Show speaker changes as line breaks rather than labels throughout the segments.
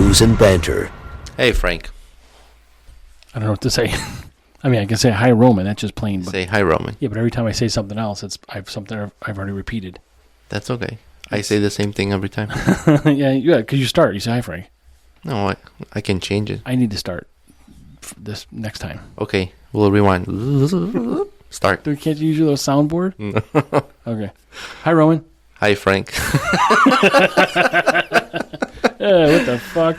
Brews and Banter.
Hey, Frank.
I don't know what to say. I mean, I can say hi, Roman. That's just plain. But,
Say hi, Roman.
yeah, but every time I say something else, I've already repeated.
That's okay. I say the same thing every time.
yeah, because you start. You say hi, Frank.
No, I can change it.
I need to start this next time.
Okay, we'll rewind. Start.
Can't you use your little soundboard? Okay. Hi, Roman.
Hi, Frank.
What the fuck?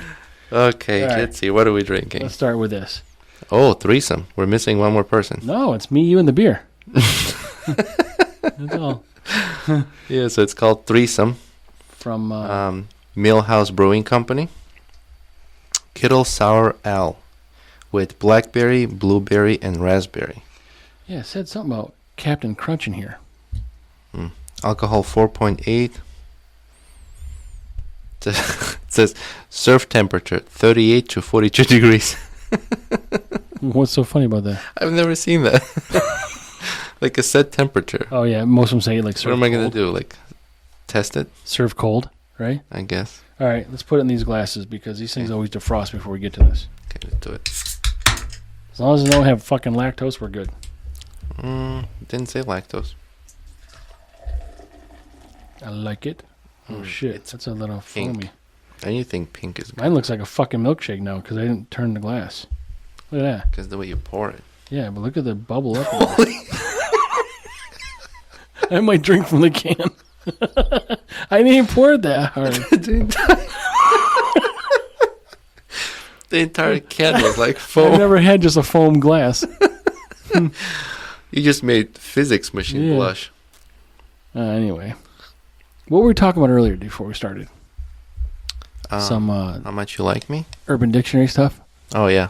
Okay,
right.
Let's see. What are we drinking?
Let's start with this.
Oh, threesome. We're missing one more person.
No, it's me, you, and the beer. That's all.
Yeah, so it's called Threesome.
From
Mill House Brewing Company. Kettle Sour Ale with blackberry, blueberry, and raspberry.
Yeah, it said something about Captain Crunch in here.
Alcohol 4.8. It says serve temperature 38 to 42 degrees.
What's so funny about that?
I've never seen that. Like a set temperature.
Oh, yeah, most of them say like serve
What am I going
cold.
to do? Like test it?
Serve cold, right?
I guess.
All right, let's put it in these glasses because these things always defrost before we get to this.
Okay, let's do it.
As long as they don't have fucking lactose, we're good.
Didn't say lactose.
I like it. Oh, shit. That's a little
pink.
foamy.
And you think pink is good.
Mine looks like a fucking milkshake now because I didn't turn the glass. Look at that.
Because the way you pour it.
Yeah, but look at the bubble up. I might drink from the can. I didn't even pour it that hard.
The entire can was like foam.
I've never had just a foam glass.
You just made physics machine blush.
Anyway. What were we talking about earlier before we started? Some
how much you like me?
Urban Dictionary stuff?
Oh, yeah.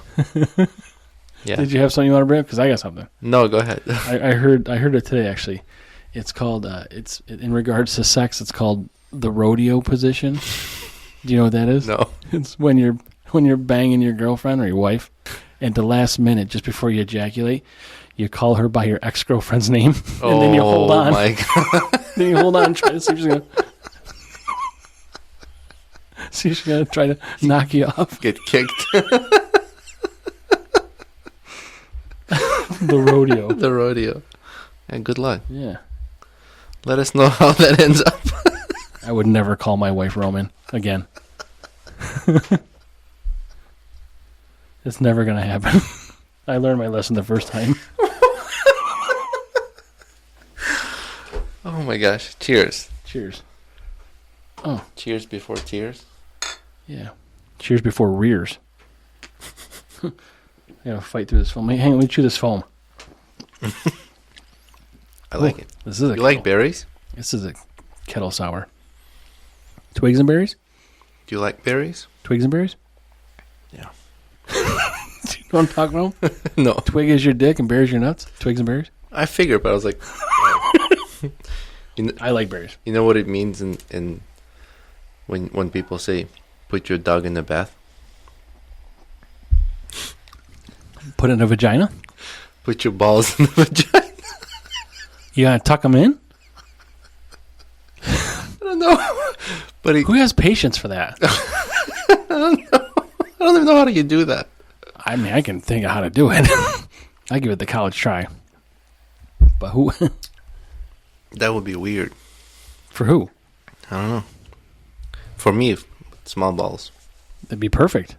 Yeah.
Did you have something you want to bring up? Because I got something.
No, go ahead.
I heard it today, actually. It's called, in regards to sex, it's called the rodeo position. Do you know what that is?
No.
It's when you're banging your girlfriend or your wife, and at the last minute, just before you ejaculate, you call her by your ex-girlfriend's name, and then you hold on.
Oh, my God.
Then you hold on and try to see if she's going to... See if she's going to try to knock you off.
Get kicked.
The rodeo.
The rodeo. And good luck.
Yeah.
Let us know how that ends up.
I would never call my wife Roman again. It's never going to happen. I learned my lesson the first time.
Oh, my gosh. Cheers.
Cheers. Oh.
Cheers before tears.
Yeah. Cheers before rears. I gotta fight through this foam. Hang on, let me chew this foam.
I like it.
This is a
You like berries?
This is a kettle sour. Twigs and berries?
Do you like berries?
Twigs and berries?
Yeah.
Do you know what I'm talking about?
No.
Twig is your dick and berries your nuts? Twigs and berries?
I figured, but I was like...
I like berries.
You know what it means in when people say, put your dog in the bath?
Put it in a vagina?
Put your balls in the vagina.
You gotta tuck them in?
I don't know. But
Who has patience for that?
I don't know. I don't even know how do you do that.
I mean, I can think of how to do it. I give it the college try. But who?
That would be weird.
For who?
I don't know. For me, small balls.
That'd be perfect.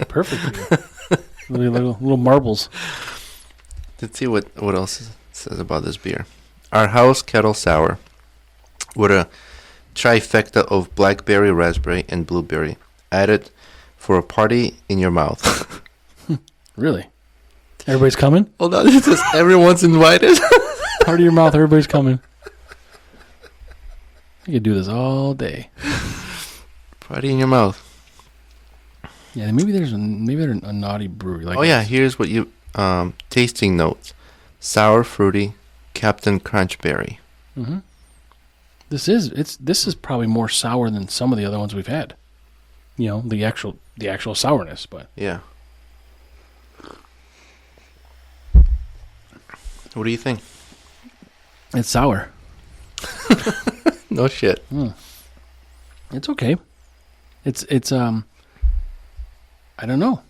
Perfect for you. Little marbles.
Let's see what else it says about this beer. Our house kettle sour with a trifecta of blackberry, raspberry, and blueberry added for a party in your mouth.
Really? Everybody's coming?
Hold on, it says everyone's invited.
Party your mouth, everybody's coming. I could do this all day.
Party in your mouth.
Yeah, maybe there's a naughty brewery like
Oh yeah, here's what you tasting notes: sour, fruity, Captain Crunch berry.
Mm-hmm. This is probably more sour than some of the other ones we've had. You know, the actual sourness, but
Yeah. What do you think?
it's sour.
No shit.
It's okay. It's I don't know.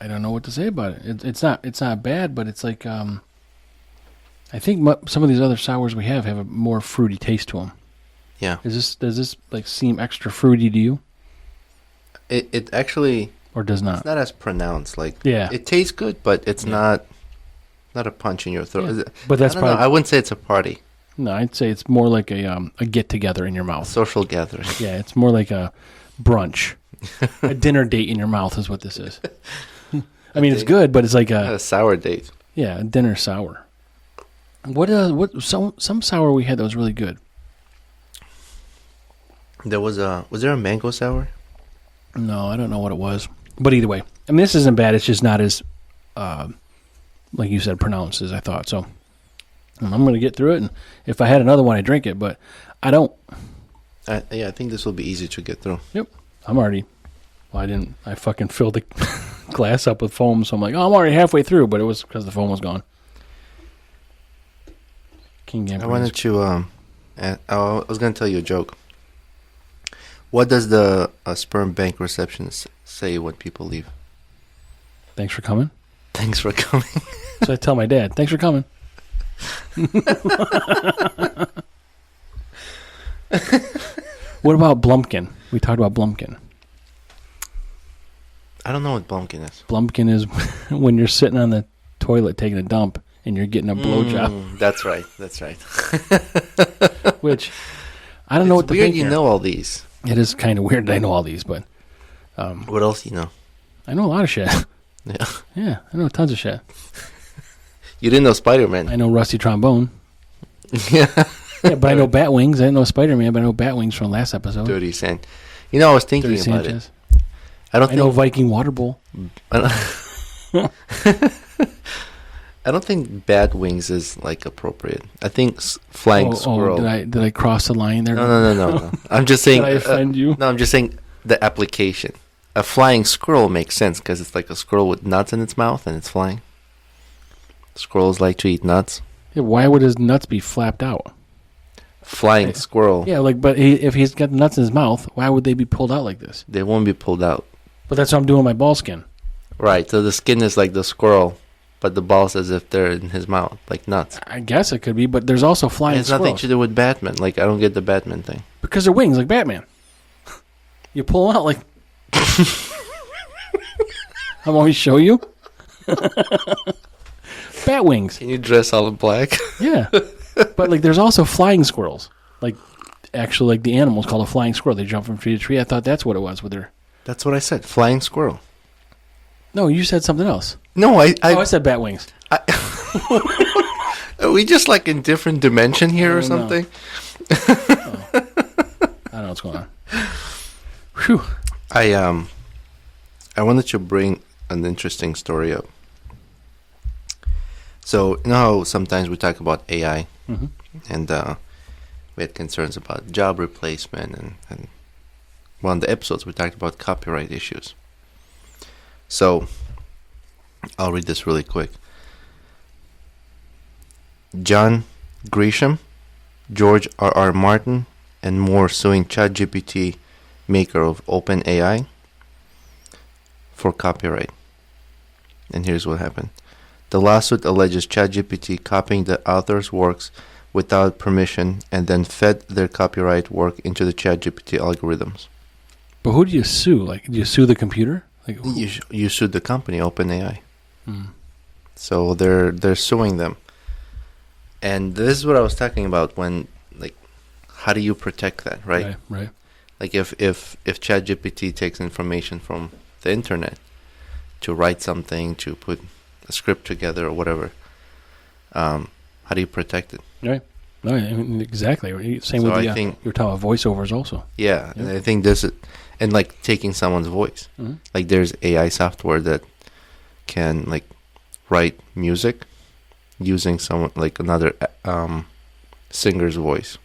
I don't know what to say about it. It's not bad, but it's like I think some of these other sours we have a more fruity taste to them.
Yeah.
Does this like seem extra fruity to you?
It actually,
or does not?
It's not as pronounced. Like,
yeah,
it tastes good, but it's not a punch in your throat.
Yeah. But that's probably.
I wouldn't say it's a party.
No, I'd say it's more like a get together in your mouth.
Social gathering.
Yeah, it's more like a brunch, a dinner date in your mouth is what this is. I mean, it's good, but it's like
a sour date.
Yeah, a dinner sour. What some sour we had that was really good.
Was there a mango sour?
No, I don't know what it was. But either way, I mean, this isn't bad. It's just not as, like you said, pronounced as I thought. So I'm going to get through it, and if I had another one, I'd drink it. But I don't.
I think this will be easy to get through.
Yep, I'm already. Well, I fucking filled the glass up with foam, so I'm like, oh, I'm already halfway through, but it was because the foam was gone.
I wanted to, I was going to tell you a joke. What does the sperm bank receptionist say when people leave?
Thanks for coming.
Thanks for coming.
So I tell my dad, thanks for coming. What about Blumpkin? We talked about Blumpkin.
I don't know what Blumpkin is.
Blumpkin is when you're sitting on the toilet taking a dump and you're getting a blowjob.
That's right.
Which, I don't know what to
weird
think
you
here.
know all these.
It is kind of weird that I know all these, but...
what else do you know?
I know a lot of shit.
Yeah.
Yeah, I know tons of shit.
You didn't know Spider-Man.
I know Rusty Trombone.
Yeah.
Yeah, but I know Bat Wings. I didn't know Spider-Man, but I know Bat Wings from last episode.
Dirty Sand. You know, I was thinking
Dirty
about
Sanchez.
it. I
know Viking Water Bowl.
I don't think Bat Wings is like appropriate. I think flying squirrel.
Did I cross the line there?
No. I'm just saying.
Did I offend you?
No, I'm just saying the application. A flying squirrel makes sense because it's like a squirrel with nuts in its mouth and it's flying. Squirrels like to eat nuts.
Yeah, why would his nuts be flapped out?
Flying squirrel.
Yeah, but if he's got nuts in his mouth, why would they be pulled out like this?
They won't be pulled out.
But that's what I'm doing with my ball skin.
Right, so the skin is like the squirrel, but the balls as if they're in his mouth, like nuts.
I guess it could be, but there's also flying squirrels.
It has nothing to do with Batman. Like, I don't get the Batman thing.
Because they're wings, like Batman. You pull them out like... I'm always show you. Bat wings.
Can you dress all in black?
Yeah. But, like, there's also flying squirrels. Like, actually, like, the animal's called a flying squirrel. They jump from tree to tree. I thought that's what it was with their...
That's what I said. Flying squirrel.
No, you said something else.
No, I
said bat wings.
Are we just, like, in different dimension here or something?
Oh. I don't know what's going on. Whew.
I wanted to bring an interesting story up. So, you know how sometimes we talk about AI,
mm-hmm.
and we had concerns about job replacement, and one of the episodes we talked about copyright issues. So, I'll read this really quick. John Grisham, George R.R. Martin, and more suing ChatGPT, maker of OpenAI, for copyright. And here's what happened. The lawsuit alleges ChatGPT copying the author's works without permission and then fed their copyright work into the ChatGPT algorithms.
But who do you sue? Like, do you sue the computer? Like,
you sued the company, OpenAI.
Hmm.
So they're suing them. And this is what I was talking about when, like, how do you protect that, right?
Right.
Like, if ChatGPT takes information from the internet to write something, to put a script together or whatever, how do you protect it?
Right. No, I mean, exactly. Same with you were talking about voiceovers also.
Yeah, yep. And I think this is, and like taking someone's voice.
Mm-hmm.
Like there's AI software that can like write music using someone like another singer's voice.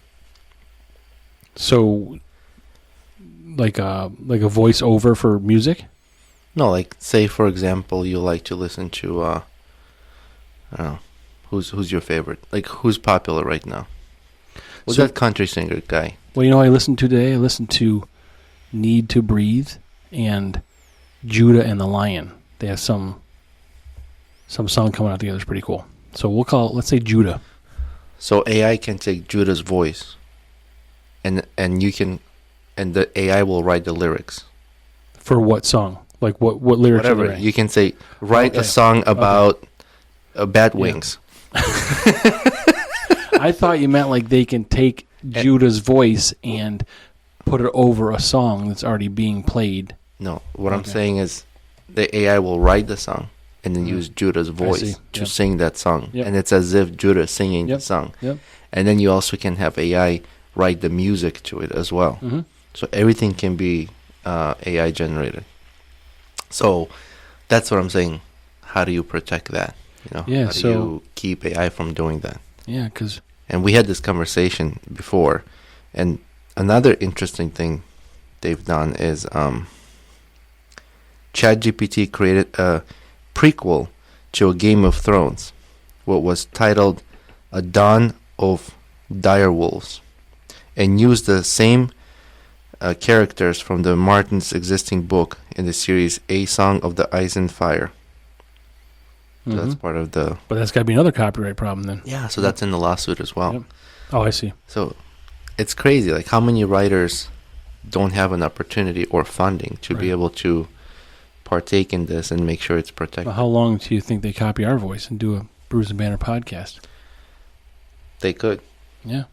So, like a voiceover for music?
No, like say for example, you like to listen to I don't know, who's your favorite? Like who's popular right now? Who's that country singer guy?
Well, you know what I listened to today? I listened to Need to Breathe and Judah and the Lion. They have some song coming out together. It's pretty cool. So we'll call it, let's say Judah.
So AI can take Judah's voice, and the AI will write the lyrics.
For what song? Like what lyrics?
Whatever. You can say, write a song about bat wings.
I thought you meant like they can take Judah's voice and put it over a song that's already being played.
No, what I'm saying is the AI will write the song and then use Judah's voice to sing that song. Yep. And it's as if Judah is singing the song. Yep. And then you also can have AI write the music to it as well. Mm-hmm. So everything can be AI generated. So that's what I'm saying. How do you protect that? How do you keep AI from doing that?
Yeah, because...
And we had this conversation before. And another interesting thing they've done is ChatGPT created a prequel to a Game of Thrones, what was titled A Dawn of Direwolves, and used the same characters from the Martin's existing book in the series A Song of the Ice and Fire. So that's part of the...
But that's got to be another copyright problem then.
Yeah, so that's in the lawsuit as well.
Yep. Oh, I see.
So it's crazy, like how many writers don't have an opportunity or funding to be able to partake in this and make sure it's protected.
Well, how long do you think they copy our voice and do a Brews and Banter podcast?
They could.
Yeah.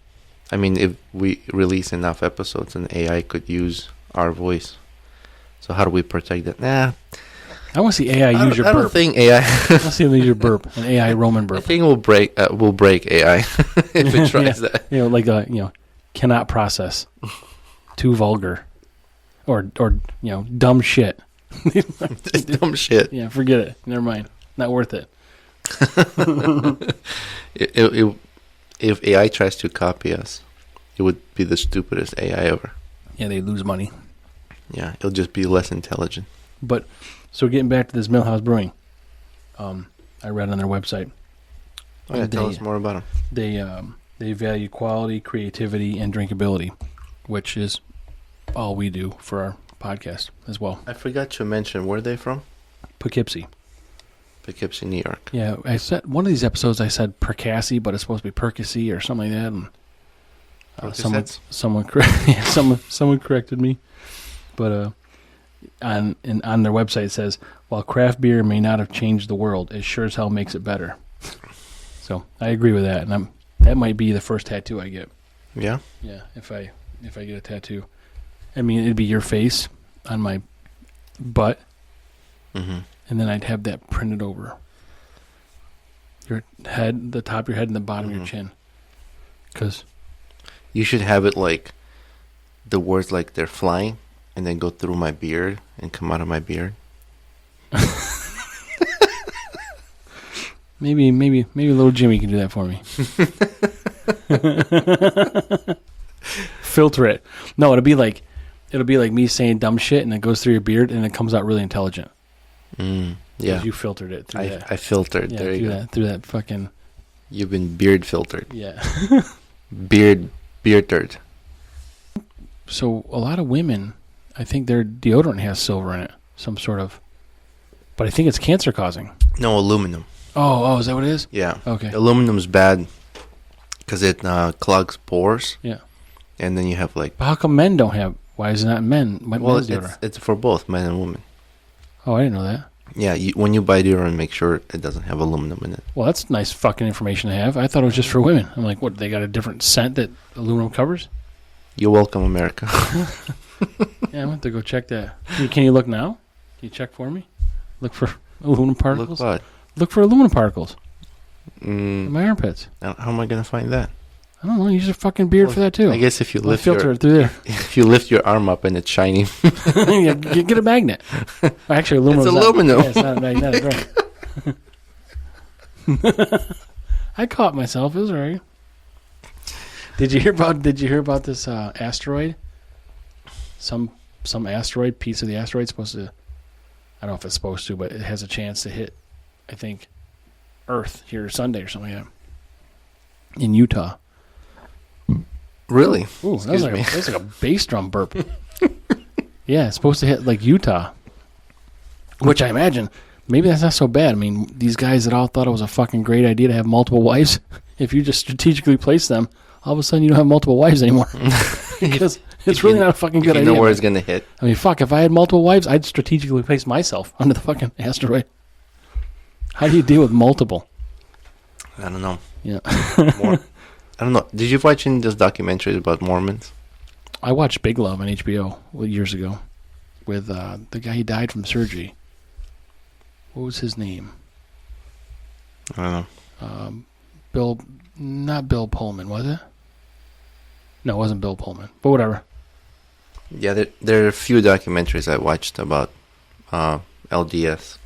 I mean, if we release enough episodes, an AI could use our voice. So how do we protect that?
I want to see AI use your burp.
I don't think AI...
I want to see them use your burp, an AI Roman burp.
I think we'll break AI if it tries that.
Cannot process. Too vulgar. Or dumb shit.
Dumb shit.
Yeah, forget it. Never mind. Not worth it.
If AI tries to copy us, it would be the stupidest AI ever.
Yeah, they lose money.
Yeah, it'll just be less intelligent.
But, so getting back to this Mill House Brewing, I read on their website.
Oh yeah, tell us more about
them. They value quality, creativity, and drinkability, which is all we do for our podcast as well.
I forgot to mention, where are they from?
Poughkeepsie,
New York.
Yeah, I said one of these episodes I said Percassie, but it's supposed to be Percassie or something like that. And someone corrected me. But on their website it says, while craft beer may not have changed the world, it sure as hell makes it better. So I agree with that, and that might be the first tattoo I get.
Yeah.
Yeah, if I get a tattoo, I mean it'd be your face on my butt, and then I'd have that printed over your head, the top of your head, and the bottom of your chin. Because
you should have it like the words like they're flying, and then go through my beard and come out of my beard.
Maybe little Jimmy can do that for me. Filter it. No, it'll be like me saying dumb shit, and it goes through your beard, and it comes out really intelligent.
Yeah,
you filtered it through that.
I filtered.
Yeah,
there you go.
Through that fucking.
You've been beard filtered.
Yeah.
bearded.
So a lot of women, I think their deodorant has silver in it, some sort of. But I think it's cancer causing.
No, aluminum.
Oh, is that what it is?
Yeah.
Okay.
Aluminum's bad because it clogs pores.
Yeah.
And then you have like...
But how come men don't have... Why is it not men?
Well, it's for both men and women.
Oh, I didn't know that.
Yeah, when you buy deodorant, make sure it doesn't have aluminum in it.
Well, that's nice fucking information to have. I thought it was just for women. I'm like, what, they got a different scent that aluminum covers?
You're welcome, America.
Yeah, I'm going to go check that. Can you look now? Can you check for me? Look for aluminum particles?
Look what?
Look for aluminum particles. In my armpits.
How am I going to find that?
I don't know. Use a fucking beard for that too.
I guess if you lift
filter it through there.
If you lift your arm up and it's shiny.
Yeah, get a magnet. Actually, aluminum.
It's aluminum.
It's not magnetic, right? I caught myself. It was all right. Did you hear about this asteroid? Some asteroid, piece of the asteroid supposed to. I don't know if it's supposed to, but it has a chance to hit, I think, Earth here Sunday or something like that. In Utah.
Really?
Ooh, that was like a bass drum burp. Yeah, it's supposed to hit like Utah, which I imagine maybe that's not so bad. I mean, these guys that all thought it was a fucking great idea to have multiple wives, if you just strategically place them, all of a sudden you don't have multiple wives anymore. Because it's really not a fucking good idea.
You know where it's going to hit.
I mean, fuck, if I had multiple wives, I'd strategically place myself under the fucking asteroid. How do you deal with multiple?
I don't know.
Yeah.
I don't know. Did you watch any of those documentaries about Mormons?
I watched Big Love on HBO years ago with the guy who died from surgery. What was his name?
I don't know.
Not Bill Pullman, was it? No, it wasn't Bill Pullman, but whatever.
Yeah, there are a few documentaries I watched about LDS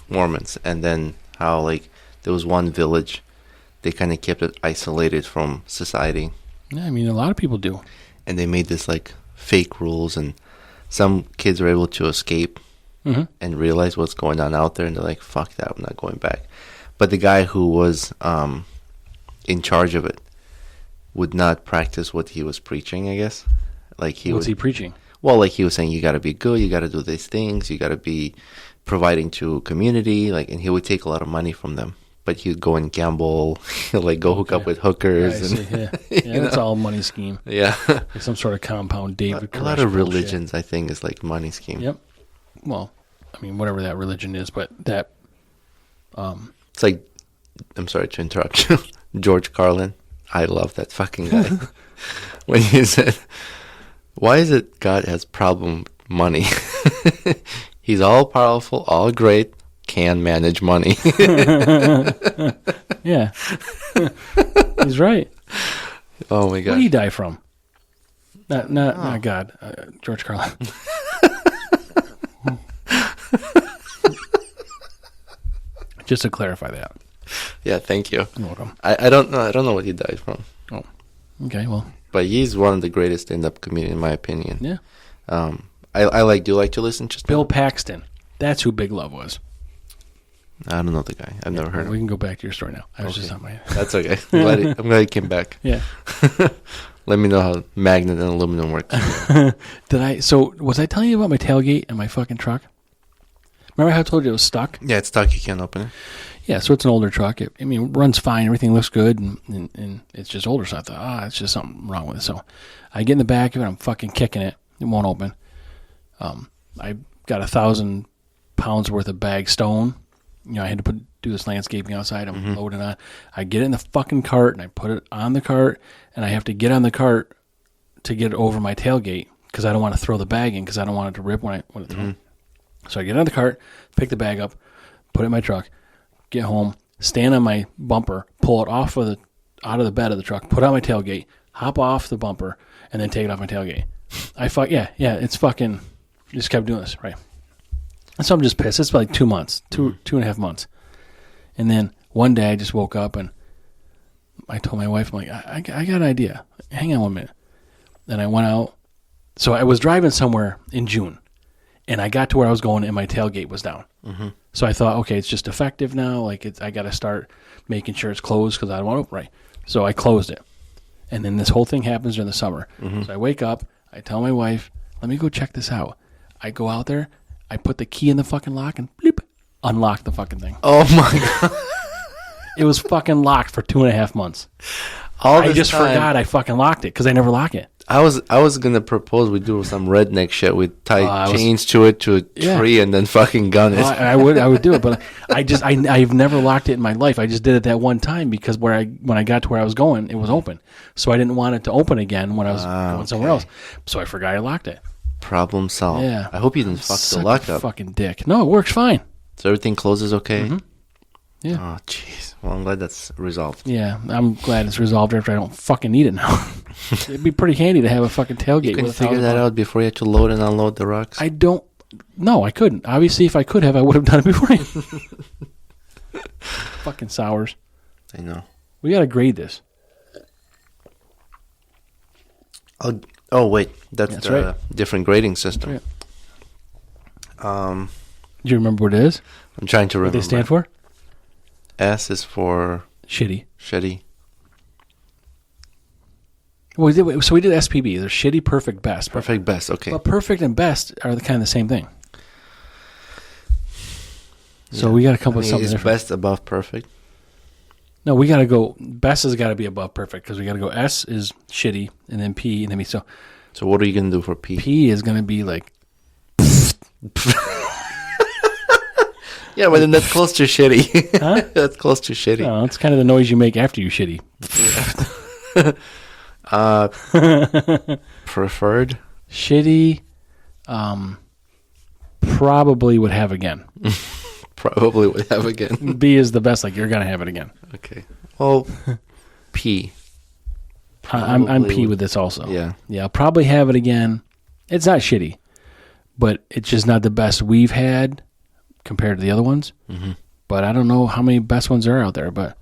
Mormons, and then how like there was one village, they kind of kept it isolated from society.
Yeah, I mean a lot of people do.
And they made this like fake rules, and some kids were able to escape and realize what's going on out there, and they're like, "Fuck that, I'm not going back." But the guy who was in charge of it would not practice what he was preaching, I guess. Like
What's he preaching?
Well, like he was saying, you got to be good, you got to do these things, you got to be providing to community, like, and he would take a lot of money from them. But he'd go and gamble, like go hook up with hookers.
Yeah, it's all a money scheme.
Yeah.
Like some sort of compound David
A lot of religions, I think, is like money scheme.
Yep. Well, I mean, whatever that religion is, but that...
It's like, I'm sorry to interrupt you, George Carlin. I love that fucking guy. When he said, why is it God has problem with money? He's all powerful, all great, can manage money.
Yeah. He's right.
Oh my God.
What did he die from? Not God. George Carlin. Just to clarify that.
Yeah, thank you.
You're welcome.
I don't know. I don't know what he died from.
Oh, okay. Well,
but he's one of the greatest stand-up comedians, in my opinion.
Yeah.
I do like to listen to
Bill Paxton. That's who Big Love was.
I don't know the guy. I've never heard of him.
We can go back to your story now. I was just on my...
That's okay. I'm glad he came back.
Yeah.
Let me know how magnet and aluminum work.
So, was I telling you about my tailgate and my fucking truck? Remember how I told you it was stuck?
Yeah, it's stuck. You can't open it.
Yeah, so it's an older truck. It runs fine. Everything looks good, and it's just older. So I thought, it's just something wrong with it. So I get in the back of it. I'm fucking kicking it. It won't open. I got 1,000 pounds worth of bag stone. You know, I had to do this landscaping outside. I'm loading on. I get it in the fucking cart, and I put it on the cart, and I have to get on the cart to get it over my tailgate because I don't want to throw the bag in because I don't want it to rip when it throws. So I get on the cart, pick the bag up, put it in my truck, get home, stand on my bumper, pull it out of the bed of the truck, put it on my tailgate, hop off the bumper, and then take it off my tailgate. It's fucking, just kept doing this, right? And so I'm just pissed. It's like 2 months, two and a half months. And then one day I just woke up and I told my wife, I'm like, I got an idea. Hang on 1 minute. And I went out. So I was driving somewhere in June. And I got to where I was going, and my tailgate was down. So I thought, okay, it's just defective now. Like I got to start making sure it's closed because I don't want to open right. So I closed it, and then this whole thing happens during the summer. So I wake up, I tell my wife, "Let me go check this out." I go out there, I put the key in the fucking lock, and bleep, unlock the fucking thing.
Oh my God!
It was fucking locked for 2.5 months.
I
just forgot I fucking locked it because I never lock it.
I was gonna propose we do some redneck shit. We tie chains to it to a tree and then fucking gun it.
I would do it, but I've never locked it in my life. I just did it that one time because when I got to where I was going, it was open. So I didn't want it to open again when I was going somewhere else. So I forgot I locked it.
Problem solved.
Yeah.
I hope you didn't fuck the lock up.
Fucking dick. No, it works fine.
So everything closes okay.
Yeah.
Oh jeez. Well, I'm glad that's resolved.
Yeah, I'm glad it's resolved after I don't fucking need it now. It'd be pretty handy to have a fucking tailgate.
You couldn't figure that out before you had to load and unload the rocks?
No, I couldn't. Obviously, if I could have, I would have done it beforehand. Fucking sours.
I know.
We got to grade this.
Oh, wait. That's the different grading system.
That's right. Do you remember what it is?
I'm trying to remember.
What they stand for?
S is for...
Shitty.
Shitty.
So we did SPB. There's shitty, perfect, best.
Perfect, best. Okay.
But perfect and best are kind of the same thing. So we got to come up with something different.
Is best above perfect?
No, we got to go. Best has got to be above perfect because we got to go. S is shitty, and then P, and then B. So
what are you gonna do for P?
P is gonna be like.
Yeah, but then that's close to shitty.
Huh?
That's close to shitty.
No, it's kind of the noise you make after you shitty.
Preferred?
Shitty, probably would have again.
Probably would have again.
B is the best, like you're going to have it again.
Okay. Well, P.
I'm P with this also.
Yeah.
Yeah, I'll probably have it again. It's not shitty, but it's just not the best we've had compared to the other ones.
Mm-hmm.
But I don't know how many best ones there are out there, but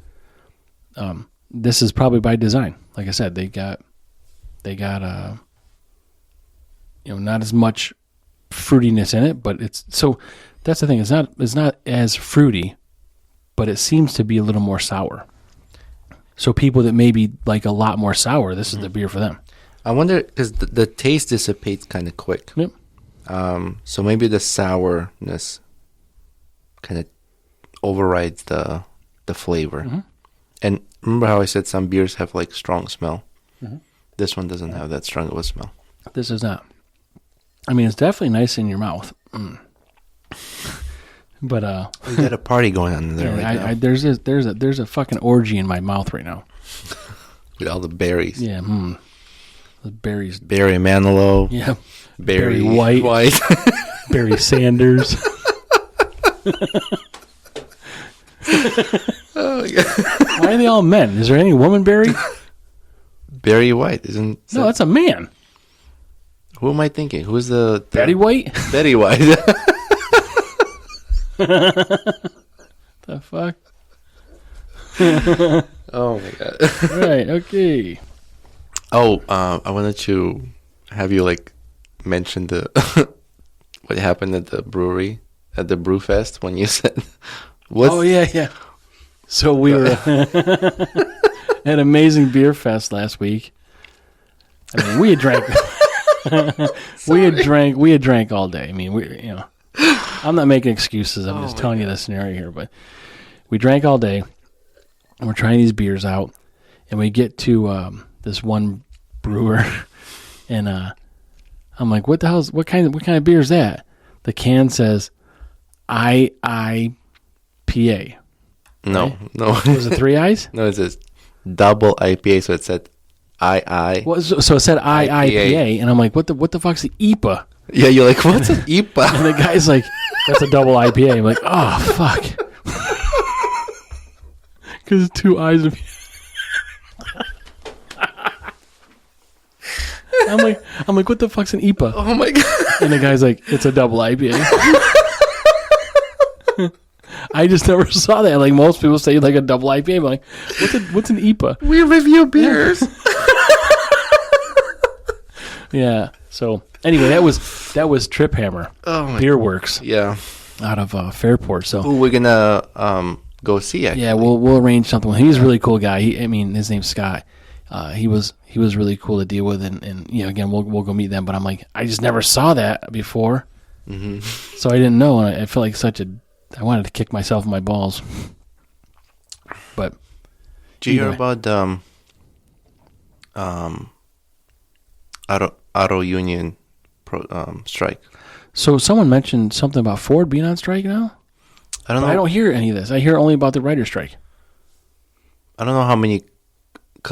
this is probably by design. Like I said, they got not as much fruitiness in it, but it's so that's the thing. It's not as fruity, but it seems to be a little more sour. So people that maybe like a lot more sour, this is the beer for them.
I wonder because the taste dissipates kind of quick.
Yep.
So maybe the sourness kind of overrides the flavor.
Mm-hmm.
And remember how I said some beers have like strong smell?
Mm-hmm.
This one doesn't have that strong of a smell.
This is not. I mean, it's definitely nice in your mouth. Mm. But
we got a party going on there right now.
There's a fucking orgy in my mouth right now.
With all the berries.
Yeah, the berries.
Barry Manilow.
Yeah.
Barry
White. Barry Sanders.
Oh my God.
Why are they all men? Is there any woman Barry?
Barry White isn't.
No, that's a man.
Who am I thinking? Who's the
Betty White?
Betty White.
The fuck?
Oh my God.
Right. Okay.
Oh, I wanted to have you like mention the what happened at the brewery at the Brew Fest when you said.
Oh yeah. So we were at Amazing Beer Fest last week. I mean, we had drank. we had drank all day. I mean, I'm not making excuses. I'm just telling you the scenario here. But we drank all day, and we're trying these beers out, and we get to this one brewer, and I'm like, "What the hell's what kind of beer is that?" The can says IIPA.
No,
right?
no.
Was it 3 I's?
No, it says double IPA, so it said II.
Well, so it said IIPA, and I'm like, what the fuck's the IPA?
Yeah, you're like, what's an IPA?
And the guy's like, that's a double IPA. I'm like, oh fuck, because it's 2 I's. I'm like, what the fuck's an IPA?
Oh my God!
And the guy's like, it's a double IPA. I just never saw that. Like most people say, like a double IPA. I'm like, what's an IPA?
We review beers.
Yeah. So anyway, that was Trip Hammer.
Oh my
Beer Works.
Yeah.
Out of Fairport. So
who we're gonna go see? Actually.
Yeah, we'll arrange something. He's a really cool guy. His name's Scott. He was really cool to deal with, and again we'll go meet them. But I'm like, I just never saw that before, so I didn't know, and I felt like I wanted to kick myself in my balls. But
did you hear about auto union strike?
So someone mentioned something about Ford being on strike now.
I don't know.
I don't hear any of this. I hear only about the writer's strike.
I don't know how many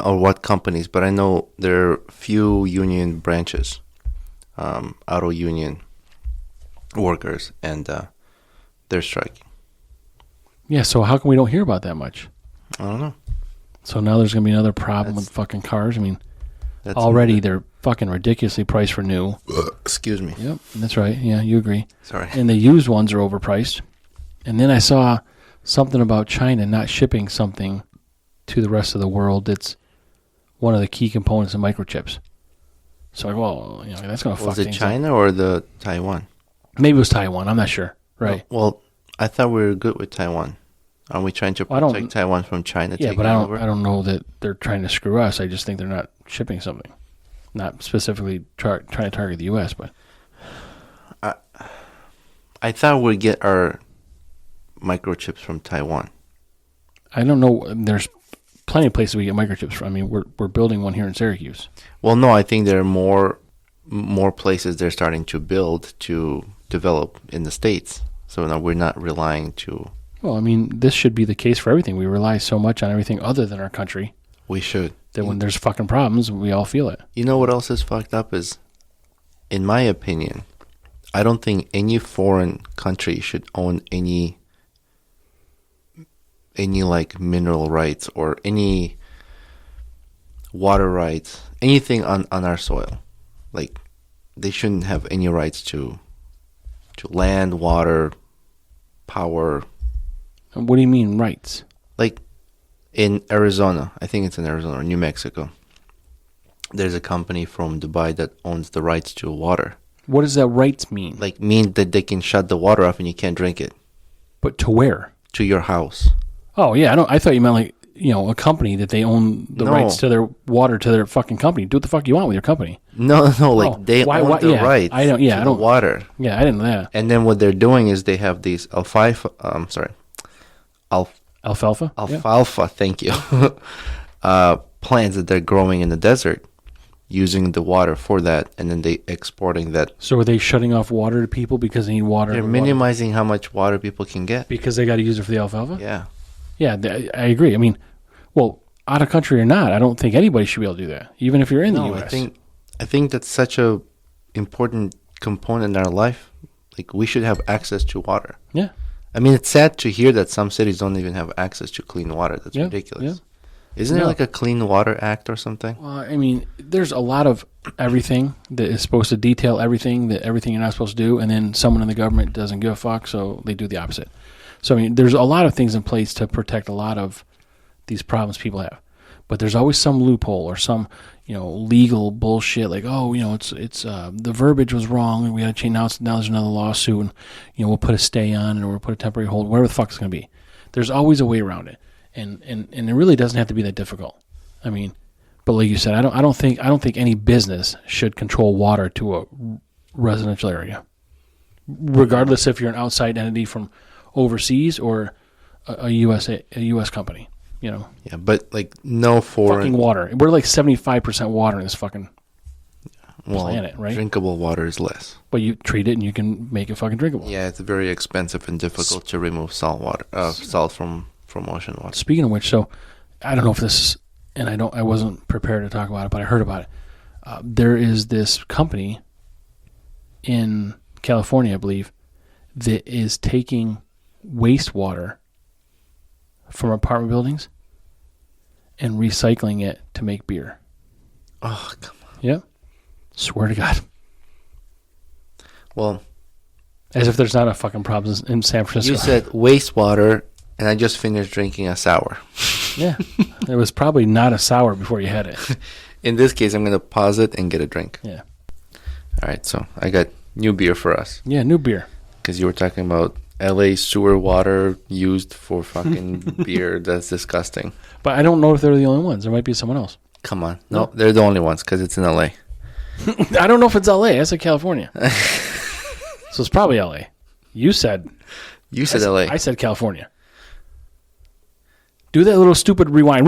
or what companies, but I know there are few union branches, auto union workers, and they're striking.
Yeah, so how come we don't hear about that much?
I don't know.
So now there's going to be another problem with fucking cars. I mean, already they're fucking ridiculously priced for new.
Excuse me.
Yep, that's right. Yeah, you agree.
Sorry.
And the used ones are overpriced. And then I saw something about China not shipping something to the rest of the world that's one of the key components of microchips. So, that's going to fuck things up.
Was it China or the Taiwan?
Maybe it was Taiwan. I'm not sure. Right.
Well, I thought we were good with Taiwan. Are we trying to
I don't-
protect Taiwan from China
Yeah,
taking
but
over?
I don't know that they're trying to screw us. I just think they're not shipping something, not specifically trying to target the U.S. But
I thought we'd get our microchips from Taiwan.
I don't know. There's plenty of places we get microchips from. I mean, we're building one here in Syracuse.
Well, no, I think there are more places they're starting to build to develop in the States. So now we're not relying to...
Well, I mean, this should be the case for everything. We rely so much on everything other than our country
We should.
that when there's fucking problems, we all feel it.
You know what else is fucked up is, in my opinion, I don't think any foreign country should own any like mineral rights or any water rights, anything on our soil. Like, they shouldn't have any rights to land, water, power.
And what do you mean rights?
Like in Arizona, I think it's in Arizona or New Mexico, there's a company from Dubai that owns the rights to water.
What does that rights mean?
Like, mean that they can shut the water off and you can't drink it.
But to where?
To your house.
Oh yeah, I thought you meant like, you know, a company that they own the
No.
rights to their water to their fucking company. Do what the fuck you want with your company.
No, like
Oh,
they own the
yeah,
rights
I don't. Yeah,
to
I
the
don't.
water.
Yeah, I didn't know that.
And then what they're doing is they have these alfalfa.
Alfalfa.
Thank you. Plants that they're growing in the desert, using the water for that, and then they exporting that.
So are they shutting off water to people because they need water?
They're minimizing how much water people can get.
because they got to use it for the alfalfa.
Yeah.
Yeah, I agree. I mean, well, out of country or not, I don't think anybody should be able to do that, even if you're in the
No,
U.S.
I think that's such a important component in our life. Like, we should have access to water.
Yeah.
I mean, it's sad to hear that some cities don't even have access to clean water. That's ridiculous. Isn't there
No.
like a Clean Water Act or something?
Well, I mean, there's a lot of everything that is supposed to detail everything you're not supposed to do, and then someone in the government doesn't give a fuck, so they do the opposite. So, I mean, there's a lot of things in place to protect a lot of these problems people have. But there's always some loophole or some, you know, legal bullshit like, oh, you know, it's the verbiage was wrong and we got to change. Now there's another lawsuit and, you know, we'll put a stay on it or we'll put a temporary hold, whatever the fuck it's going to be. There's always a way around it. And it really doesn't have to be that difficult. I mean, but like you said, I don't think any business should control water to a residential area, regardless if you're an outside entity from overseas or a U.S. company. You know,
Yeah, but like no foreign
fucking water. We're like 75% water in this fucking planet, right?
drinkable water is less.
But you treat it and you can make it fucking drinkable.
Yeah, it's very expensive and difficult to remove salt from ocean water.
Speaking of which, so I don't know if this is, and I wasn't prepared to talk about it, but I heard about it. There is this company in California, I believe, that is taking wastewater from apartment buildings and recycling it to make beer.
Oh, come on.
Yep. Swear to God.
Well,
As if there's not a fucking problem in San Francisco.
you said wastewater, and I just finished drinking a sour.
Yeah. It was probably not a sour before you had it.
In this case, I'm going to pause it and get a drink.
Yeah.
All right, so I got new beer for us.
Yeah, new beer.
Because you were talking about LA sewer water used for fucking beer. That's disgusting.
But I don't know if they're the only ones. There might be someone else.
Come on. No, they're the only ones because it's in LA.
I don't know if it's LA. I said California. So it's probably LA. You said
LA.
I said California. Do that little stupid rewind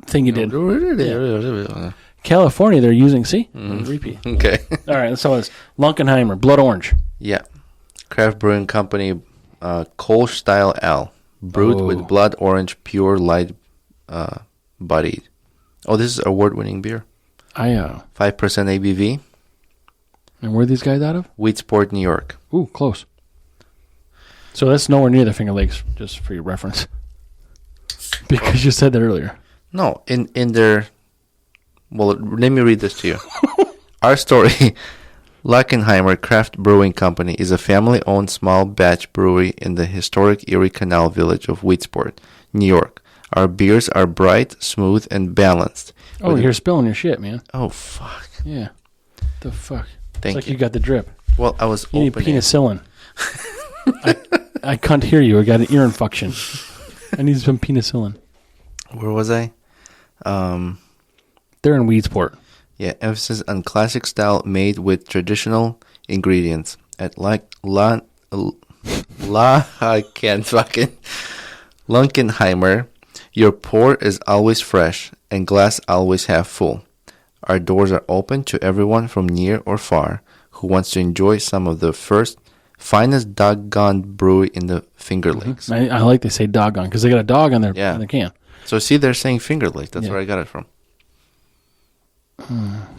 thing you did. Yeah. California, they're using, see? Repeat.
Okay.
All right, so it's Lunkenheimer, Blood Orange.
Yeah. Craft Brewing Company, Kolsch Style Ale. Brewed with blood orange, pure, light bodied. Oh, this is award-winning beer. 5% ABV.
And where are these guys out of?
Wheatsport, New York.
Ooh, close. So that's nowhere near the Finger Lakes, just for your reference. Because you said that earlier.
No, in their... Well, let me read this to you. Our story... Lunkenheimer Craft Brewing Company is a family-owned small batch brewery in the historic Erie Canal village of Wheatsport, New York. Our beers are bright, smooth, and balanced.
Oh, you're spilling your shit, man.
Oh, fuck.
Yeah. The fuck?
Thank
it's like
you.
you got the drip.
Well, I was
You need
opening...
penicillin. I can't hear you. I got an ear infection. I need some penicillin.
Where was I?
They're in Weedsport.
Yeah, emphasis on classic style made with traditional ingredients. At I can't fucking Lunkenheimer, your pour is always fresh and glass always half full. Our doors are open to everyone from near or far who wants to enjoy some of the finest doggone brew in the Finger Lakes.
I like they say doggone because they got a dog on their can.
So see, they're saying Finger Lakes. That's where I got it from.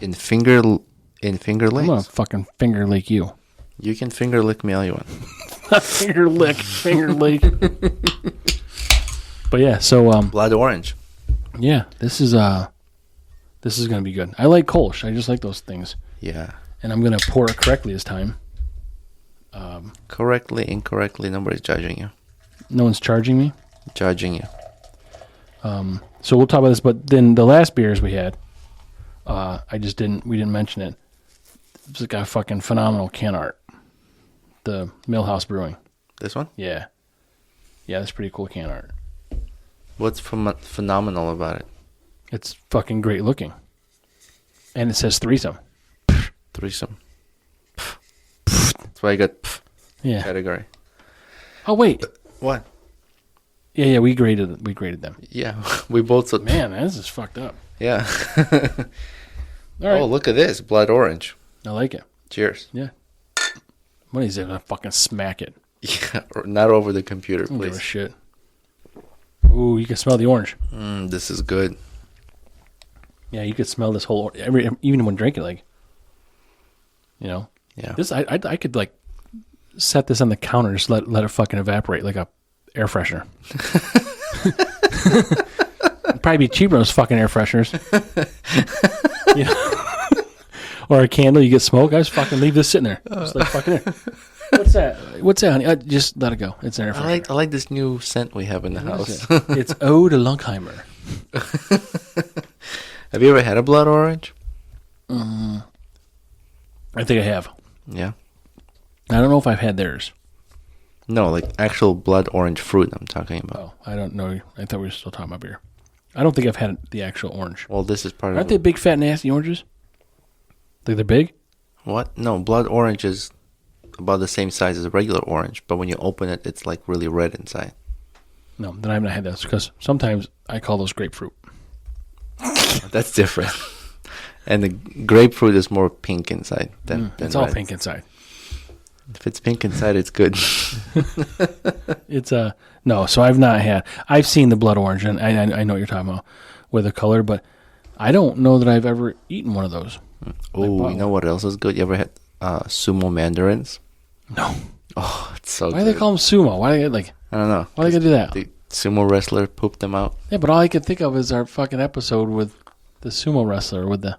In Finger Lakes.
I'm gonna fucking finger lick you.
You can finger lick me all you want.
Finger lick. But yeah, so
Blood orange.
Yeah, this is gonna be good. I like Kolsch. I just like those things.
Yeah.
And I'm gonna pour it correctly this time.
Correctly, incorrectly, nobody's judging you.
No one's charging me.
Judging you.
So we'll talk about this. But then the last beers we had, we didn't mention it. It's got a fucking phenomenal can art. The Mill House Brewing.
This one?
Yeah, that's pretty cool can art.
What's phenomenal about it?
It's fucking great looking. And it says threesome.
Threesome. That's why I got category.
Oh wait.
What?
Yeah, we graded them.
Yeah, we both said,
man, this is fucked up.
Yeah.
All right.
Oh, look at this. Blood orange.
I like it.
Cheers.
Yeah. What is it? I'm gonna fucking smack it.
Yeah, not over the computer,
I don't give a
please.
shit. Ooh, you can smell the orange.
This is good.
Yeah, you could smell this whole even when drinking, like, you know.
Yeah.
This I could like set this on the counter, just let it fucking evaporate like a air freshener. It'd probably be cheaper than those fucking air fresheners. You know? Or a candle, you get smoke. I just fucking leave this sitting there. Just like fucking there. What's that, honey? Just let it go. It's an air freshener.
I like this new scent we have in the house.
It's Eau de Lunkenheimer.
Have you ever had a blood orange?
I think I have.
Yeah.
I don't know if I've had theirs.
No, like actual blood orange fruit I'm talking about.
Oh, I don't know. I thought we were still talking about beer. I don't think I've had the actual orange.
Well, this is part
Aren't they big, fat, nasty oranges? Like they're big?
What? No, blood orange is about the same size as a regular orange, but when you open it, it's like really red inside.
No, then I've not had those because sometimes I call those grapefruit.
That's different. And the grapefruit is more pink inside than
It's
red.
all pink inside.
If it's pink inside, it's good.
It's no. So I've not had. I've seen the blood orange, and I know what you're talking about with the color, but I don't know that I've ever eaten one of those.
Oh, you know what else is good? You ever had sumo mandarins?
No.
Oh, it's so good.
Why do they call them sumo? Why do they like?
I don't know.
Why do they do that?
The sumo wrestler pooped them out.
Yeah, but all I can think of is our fucking episode with the sumo wrestler with the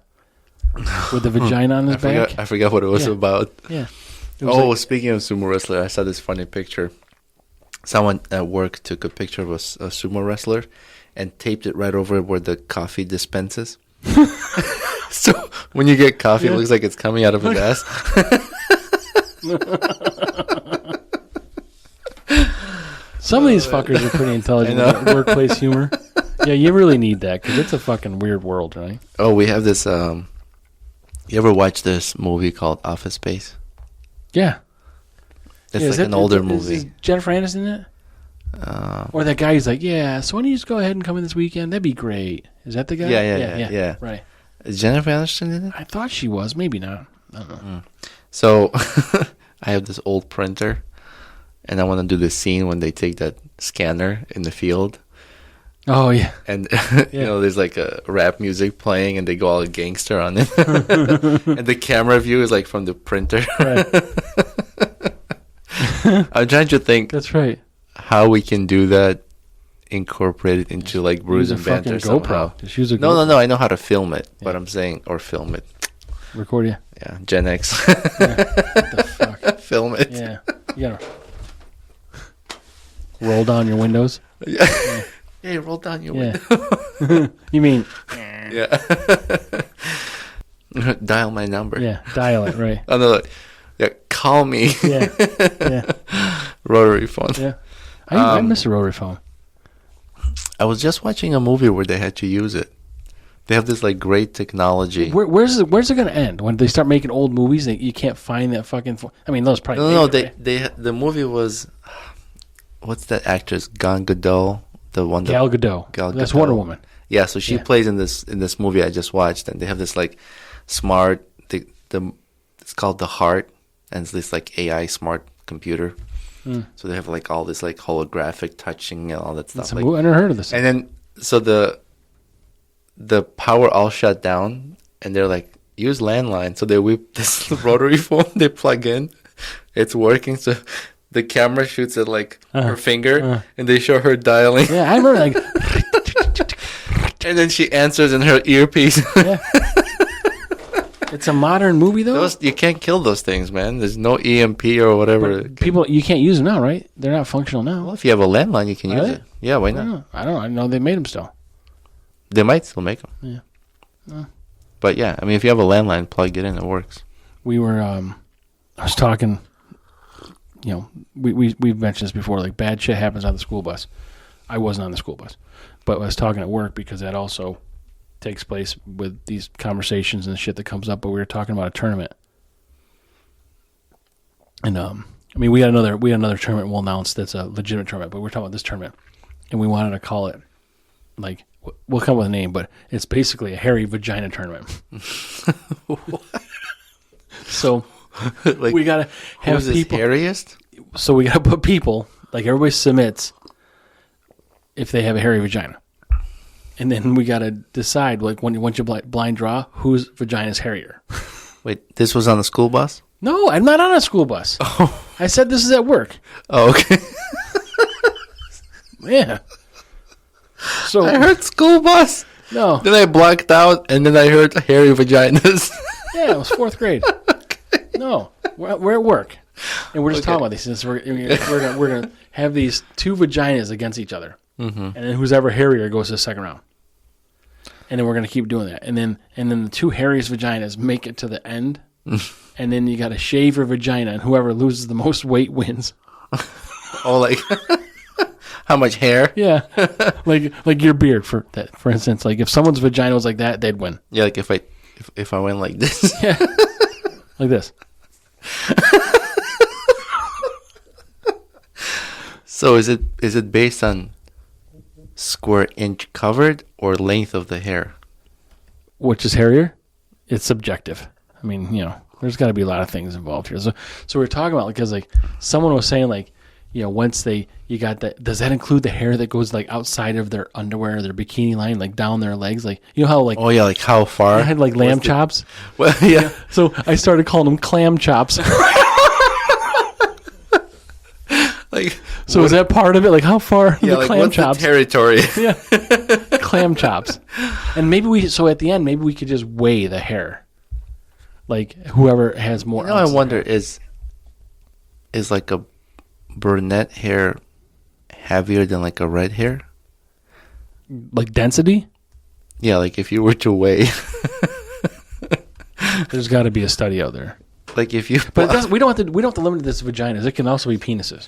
vagina on his back.
I forgot what it was about.
Yeah.
Speaking of sumo wrestler, I saw this funny picture. Someone at work took a picture of a sumo wrestler and taped it right over where the coffee dispenses. So when you get coffee, it looks like it's coming out of his ass.
Some of these fuckers are pretty intelligent with workplace humor. Yeah, you really need that because it's a fucking weird world, right?
Oh, we have this. You ever watch this movie called Office Space?
Yeah.
It's like an older movie.
Is Jennifer Aniston in it? Or that guy who's like, yeah, so why don't you just go ahead and come in this weekend? That'd be great. Is that the guy?
Yeah.
Right.
Is Jennifer Aniston in it?
I thought she was. Maybe not. I don't know.
So I have this old printer, and I want to do the scene when they take that scanner in the field.
Oh, yeah.
And, you know, there's like a rap music playing, and they go all gangster on it. And the camera view is like from the printer.
Right.
I'm trying to think.
That's right.
How we can do that, incorporate it into like Brews and Banter somehow.
Just use a
No,
GoPro.
I know how to film it, but I'm saying, or film it.
Record you.
Yeah, Gen X.
Yeah. What the fuck?
Film it.
Yeah. You gotta roll down your windows.
Yeah. Hey, roll down your window.
You mean?
Yeah. Dial my number.
Yeah, dial it, right.
Oh, no, yeah, call me.
Yeah.
Rotary phone.
Yeah. I miss a rotary phone.
I was just watching a movie where they had to use it. They have this like great technology.
Where's it going to end? When they start making old movies, you can't find that fucking. I mean, those probably.
No. The movie was, what's that actress? Gal Gadot, the one.
Gal Gadot. That's Wonder Woman.
Yeah, so she plays in this movie I just watched, and they have this like smart. It's called the Heart, and it's this like AI smart computer. So they have like all this like holographic touching and all that stuff.
I never heard of this.
And then so the power all shut down, and they're like, use landline. So they whip this rotary phone, they plug in, it's working. So the camera shoots at like her finger, and they show her dialing.
Yeah, I remember like.
And then she answers in her earpiece.
Yeah. It's a modern movie, though.
You can't kill those things, man. There's no EMP or whatever.
But you can't use them now, right? They're not functional now.
Well, if you have a landline, you can use it. Yeah, why not?
I don't know. I know they made them still.
They might still make them.
Yeah.
But yeah, I mean, if you have a landline, plug it in, it works.
We were, I was talking, we've mentioned this before, like bad shit happens on the school bus. I wasn't on the school bus, but I was talking at work because that also takes place with these conversations and the shit that comes up. But we were talking about a tournament, and we had another tournament we'll announce that's a legitimate tournament, but we're talking about this tournament, and we wanted to call it like we'll come up with a name, but it's basically a hairy vagina tournament.
What?
So
like,
we gotta have
who's
people.
The hairiest?
So we gotta put people like everybody submits if they have a hairy vagina. And then we got to decide, like, once you blind draw, whose vagina is hairier.
Wait, this was on the school bus?
No, I'm not on a school bus.
Oh.
I said this is at work.
Oh, okay.
Yeah. So
I heard school bus.
No.
Then I blacked out, and then I heard hairy vaginas.
Yeah, it was 4th grade. Okay. No, we're at work. And we're just talking about these things. We're gonna have these two vaginas against each other. Mm-hmm. And then who's ever hairier goes to the second round. And then we're gonna keep doing that. And then the two hairiest vaginas make it to the end. And then you gotta shave your vagina, and whoever loses the most weight wins.
Oh, like how much hair?
Yeah. like your beard for instance. Like if someone's vagina was like that, they'd win.
Yeah, like if I went like this.
Yeah. Like this.
So is it based on square inch covered or length of the hair?
Which is hairier? It's subjective. I mean, there's got to be a lot of things involved here. So we're talking about, because like someone was saying, like, once you got that, does that include the hair that goes like outside of their underwear, their bikini line, like down their legs, like how like
oh yeah, like how far?
I had like lamb chops.
Well, yeah.
So I started calling them clam chops.
Like,
so is that part of it? Like how far?
Yeah,
the
like
clam
what's
chops?
the territory?
Yeah, clam chops. And maybe so at the end, maybe we could just weigh the hair. Like whoever has more.
I wonder is like a brunette hair heavier than like a red hair?
Like density?
Yeah, like if you were to weigh.
There's got to be a study out there.
Like if you,
but we don't have to limit this to vaginas. It can also be penises.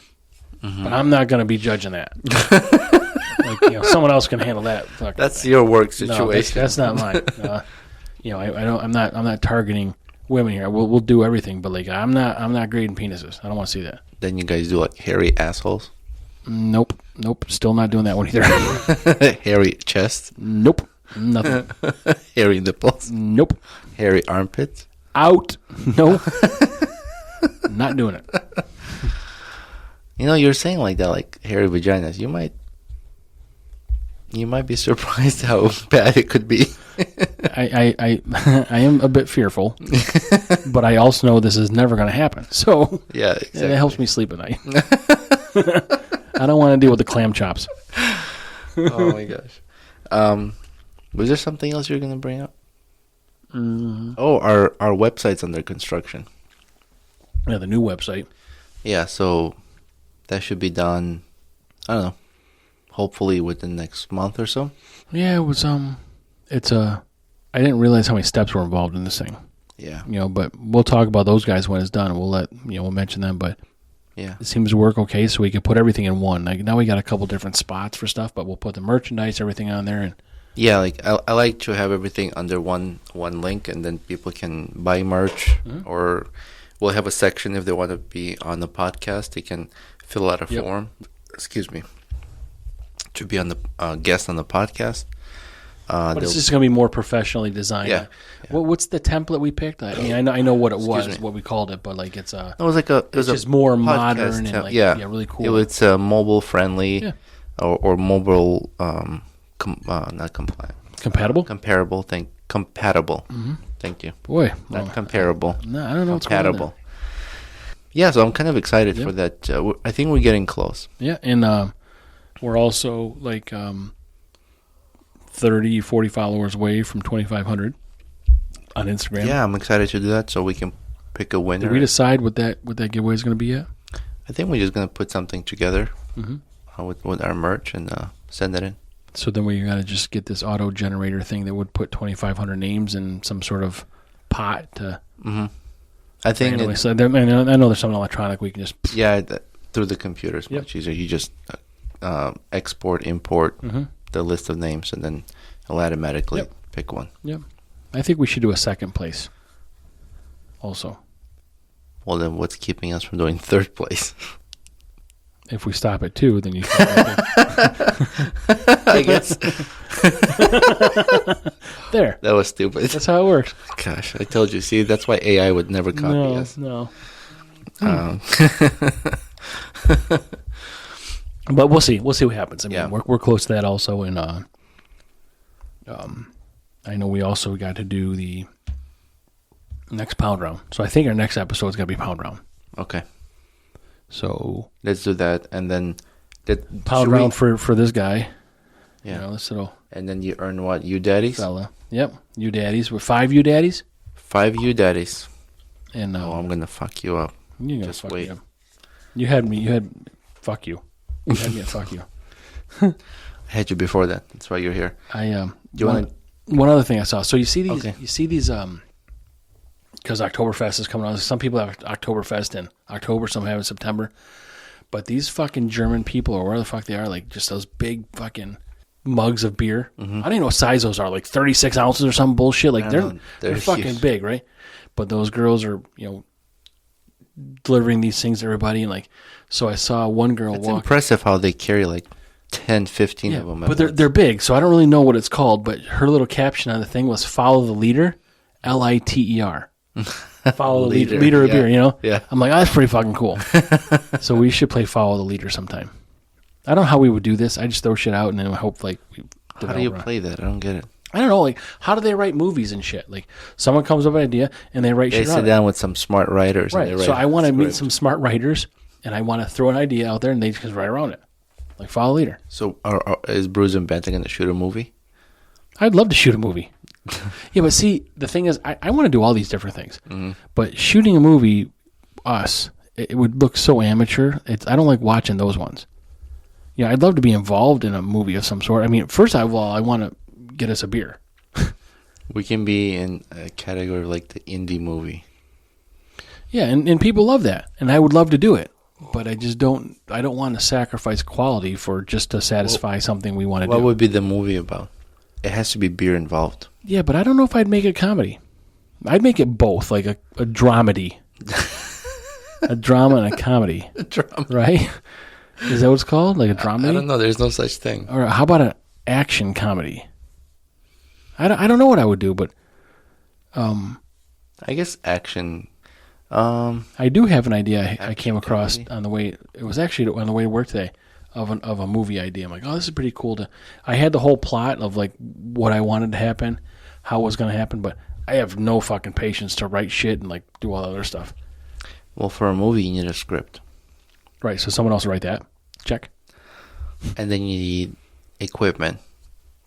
Mm-hmm. But I'm not going to be judging that. Like, someone else can handle that.
That's your work situation.
No, that's not mine. I'm not targeting women here. We'll do everything, but like I'm not grading penises. I don't want to see that.
Then you guys do like hairy assholes.
Nope. Still not doing that one either.
Hairy chest.
Nope. Nothing.
Hairy nipples.
Nope.
Hairy armpits.
Out. Nope. Not doing it.
You're saying like that, like hairy vaginas. You might be surprised how bad it could be.
I am a bit fearful, but I also know this is never going to happen. So
yeah, exactly.
It helps me sleep at night. I don't want to deal with the clam chops.
Oh my gosh. Was there something else you were going to bring up?
Mm-hmm.
Oh, our website's under construction.
Yeah, the new website.
Yeah, so that should be done, I don't know, hopefully within the next month or so.
Yeah, it was I didn't realize how many steps were involved in this thing.
Yeah.
But we'll talk about those guys when it's done. We'll mention them, but
Yeah.
It seems to work okay, so we can put everything in one. Like now we got a couple different spots for stuff, but we'll put the merchandise, everything on there. And
Yeah, like I like to have everything under one link, and then people can buy merch, or we'll have a section if they want to be on the podcast. They can fill out a form. Excuse me. To be on the guest on the podcast.
But it's just going to be more professionally designed.
Yeah.
What's the template we picked? I mean, I know what it was, what we called it, but like it's a.
It was like it was
just more modern and like really cool.
It was mobile friendly, or mobile not compliant.
Compatible.
Comparable. Compatible.
Mm-hmm.
Thank you.
Boy,
not comparable.
No, I don't know.
Compatible.
What's going on there.
Yeah, so I'm kind of excited for that. I think we're getting close.
Yeah, and we're also like 30, 40 followers away from 2,500 on Instagram.
Yeah, I'm excited to do that so we can pick a winner.
Did we decide what that giveaway is going to be yet?
I think we're just going to put something together with our merch and send it in.
So then we got to just get this auto generator thing that would put 2,500 names in some sort of pot to.
Mm-hmm. I think.
So I know there's something electronic we can just.
Yeah, through the computer is much easier. You just export, import the list of names, and then it'll automatically pick one.
Yep. I think we should do a second place. Also.
Well, then what's keeping us from doing third place?
If we stop at 2, then you can.
I guess.
There.
That was stupid.
That's how it works.
Gosh, I told you. See, that's why AI would never copy us.
No. But we'll see. We'll see what happens. I mean, we're close to that also. And I know we also got to do the next pound round. So I think our next episode is going to be pound round.
Okay.
So
let's do that, and then
pound round for this guy.
Yeah.
You know, this little.
And then you earn what? You daddies.
Fella. Yep. You daddies. With 5 you daddies.
5 you daddies.
And
I'm gonna fuck you up.
You're gonna
just
fuck
wait.
Me up. You had me. Fuck you. You had me at fuck you.
I had you before that. That's why you're here.
You want one other thing I saw. So you see these. Okay. You see these. Because Oktoberfest is coming on. Some people have Oktoberfest in October. Some have in September. But these fucking German people, or where the fuck they are, like just those big fucking mugs of beer. Mm-hmm. I don't even know what size those are. Like 36 ounces or some bullshit. Like they're fucking huge. Big, right? But those girls are, delivering these things to everybody. And like, so I saw one girl walk. It's
impressive how they carry like 10, 15 of them.
But they're big, so I don't really know what it's called. But her little caption on the thing was "Follow the leader," LITER. Follow the leader of beer,
Yeah.
I'm like, that's pretty fucking cool. So we should play Follow the Leader sometime. I don't know how we would do this. I just throw shit out and then hope like we.
How do you play that? I don't get it.
I don't know. Like, how do they write movies and shit? Like, someone comes up with an idea and they write shit.
They sit down with some smart writers.
Right.
And they
so I want to meet some smart writers and I want to throw an idea out there and they just write around it. Like, Follow the Leader.
So is BrewsNBanter going to shoot a movie?
I'd love to shoot a movie. Yeah, but see, the thing is, I want to do all these different things. Mm-hmm. But shooting a movie, it would look so amateur. I don't like watching those ones. I'd love to be involved in a movie of some sort. I mean, first of all, I want to get us a beer.
We can be in a category like the indie movie.
Yeah, and people love that, and I would love to do it. But I just don't want to sacrifice quality for just to satisfy something we want to do.
What would be the movie about? It has to be beer involved.
Yeah, but I don't know if I'd make it comedy. I'd make it both, like a dramedy. A drama and a comedy.
A drama.
Right? Is that what it's called? Like a dramedy?
I don't know. There's no such thing.
Or how about an action comedy? I don't know what I would do, but...
I guess action...
I do have an idea I came across comedy? On the way... It was actually on the way to work today. Of a movie idea. I'm like, oh, this is pretty cool. I had the whole plot of like what I wanted to happen, how it was going to happen, but I have no fucking patience to write shit and like do all that other stuff.
Well, for a movie, you need a script.
Right, so someone else will write that. Check.
And then you need equipment.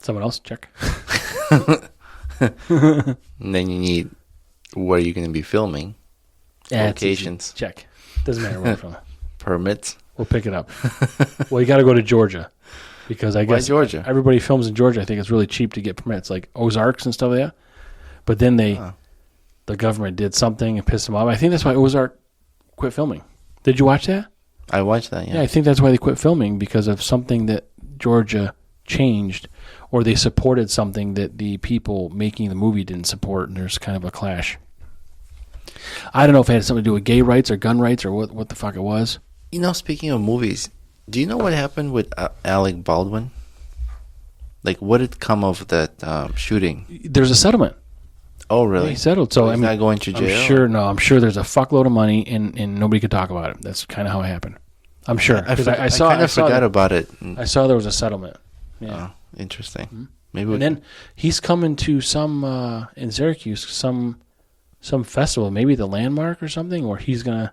Someone else? Check.
And then you need where you're going to be filming. Locations.
Check. Doesn't matter where from.
Permits.
We'll pick it up. Well, you got to go to Georgia because I guess
Georgia?
Everybody films in Georgia. I think it's really cheap to get permits, like Ozarks and stuff like that. But then the government did something and pissed them off. I think that's why Ozark quit filming. Did you watch that?
I watched that.
Yeah, I think that's why they quit filming, because of something that Georgia changed, or they supported something that the people making the movie didn't support, and there's kind of a clash. I don't know if it had something to do with gay rights or gun rights or what the fuck it was.
You know, speaking of movies, do you know what happened with Alec Baldwin? Like, what did come of that shooting?
There's a settlement.
Oh, really?
He settled. So
he's not going to jail?
I'm sure there's a fuckload of money, and nobody could talk about it. That's kind of how it happened. I'm sure.
I forgot about it.
I saw there was a settlement. Yeah.
Oh, interesting.
Mm-hmm.
Maybe.
And then he's coming to some in Syracuse, some festival, maybe the Landmark or something, where he's gonna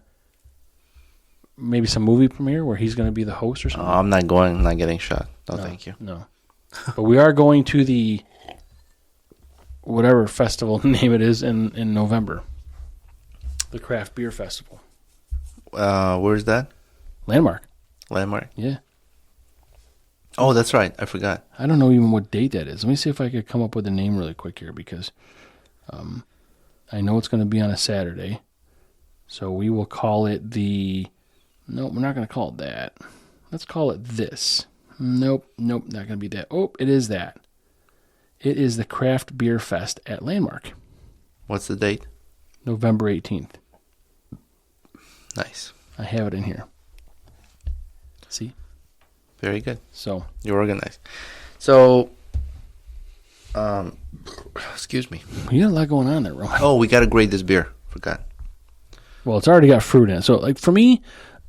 maybe some movie premiere where he's gonna be the host or something.
Oh, I'm not going. I'm not getting shot. No, thank you.
No, but we are going to the whatever festival name it is in November. The Craft Beer Festival.
Where's that?
Landmark.
Landmark.
Yeah.
Oh, that's right. I forgot.
I don't know even what date that is. Let me see if I could come up with a name really quick here, because I know it's going to be on a Saturday. So we will call it the... No, we're not going to call it that. Let's call it this. Nope, not going to be that. Oh, it is that. It is the Craft Beer Fest at Landmark.
What's the date?
November 18th.
Nice.
I have it in here. See?
Very good.
So
you're organized. So, excuse me.
You got a lot going on there, Roman.
Oh, we got to grade this beer. Forgot.
Well, it's already got fruit in it. So, like, for me,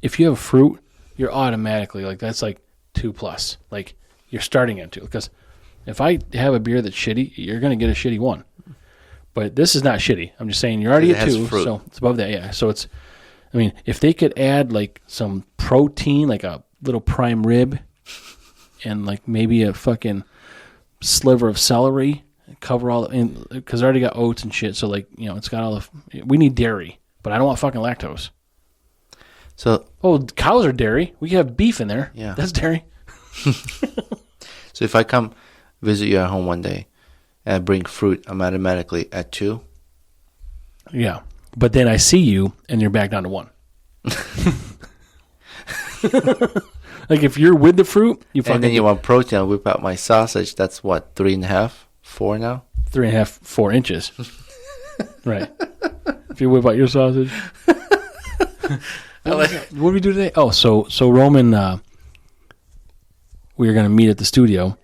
if you have fruit, you're automatically, like, that's like 2+. Like, you're starting at 2. Because if I have a beer that's shitty, you're going to get a shitty one. But this is not shitty. I'm just saying you're already at 2.
Fruit.
So it's above that, yeah. So it's, I mean, if they could add, like, some protein, like a little prime rib, and like maybe a fucking sliver of celery, cover all, because I already got oats and shit. So, like, you know, it's got all the. We need dairy, but I don't want fucking lactose.
So,
cows are dairy. We can have beef in there.
Yeah,
that's dairy.
So if I come visit you at home one day and I bring fruit, I'm automatically at 2.
Yeah, but then I see you and you're back down to 1. Like, if you're with the fruit, you fucking...
And then you want protein, I'll whip out my sausage. That's what, 3.5, 4 now?
3.5, 4 inches. Right. If you whip out your sausage. What did we do today? Oh, so Roman, we were going to meet at the studio,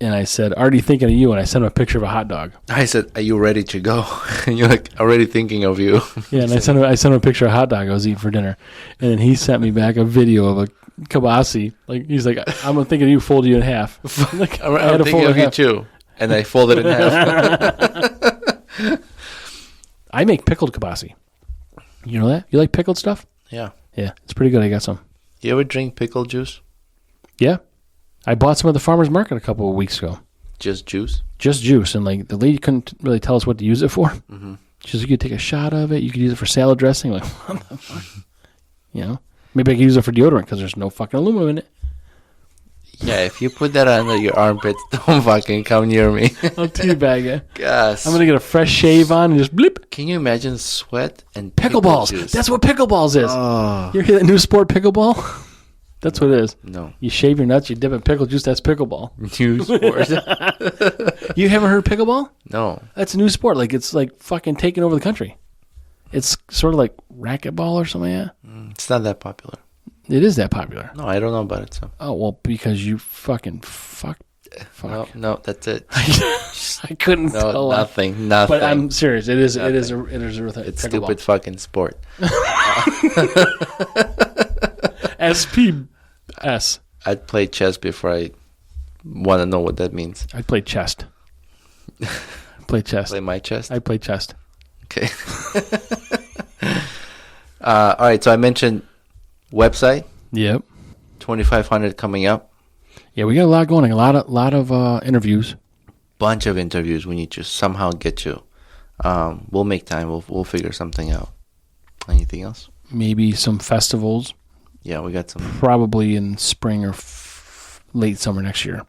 and I said, already thinking of you, and I sent him a picture of a hot dog.
I said, are you ready to go? And you're like, already thinking of you.
Yeah, and I sent him a picture of a hot dog I was eating for dinner, and then he sent me back a video of a kibasi. Like, he's like, I'm thinking of you, folded you in half. Like,
I'm thinking of you too, and I folded it in half.
I make pickled kibasi. You know that? You like pickled stuff?
Yeah.
Yeah, it's pretty good. I got some.
You ever drink pickle juice?
Yeah. I bought some at the farmer's market a couple of weeks ago.
Just juice?
Just juice. And, like, the lady couldn't really tell us what to use it for.
Mm-hmm.
She's like, you could take a shot of it. You could use it for salad dressing. Like, what the fuck? You know? Maybe I could use it for deodorant because there's no fucking aluminum in it.
Yeah, if you put that under your armpits, don't fucking come near me.
I'll teabag it.
Gosh.
I'm going to get a fresh shave on and just blip.
Can you imagine sweat and
pickleballs?
Juice?
That's what pickleballs is.
Oh.
You hear that new sport, pickleball? That's what it is.
No.
You shave your nuts, you dip in pickle juice, that's pickleball.
New sport.
You haven't heard pickleball?
No.
That's a new sport. Like, it's like fucking taking over the country. It's sort of like racquetball or something like that.
It's not that popular.
It is that popular.
No, I don't know about it. So.
Oh, well, because you fuck.
No, that's it.
I couldn't tell.
Nothing.
But I'm serious. It is a real thing.
It's stupid fucking sport.
SPS.
I'd play chess before I want to know what that means.
I'd play chest. Play chest.
Play my chest?
I'd play chest.
Okay. All right, so I mentioned website.
Yep.
2,500 coming up.
Yeah, we got a lot going. A lot of interviews.
Bunch of interviews we need to somehow get to. We'll make time. We'll figure something out. Anything else?
Maybe some festivals.
Yeah, we got some.
Probably in spring or late summer next year.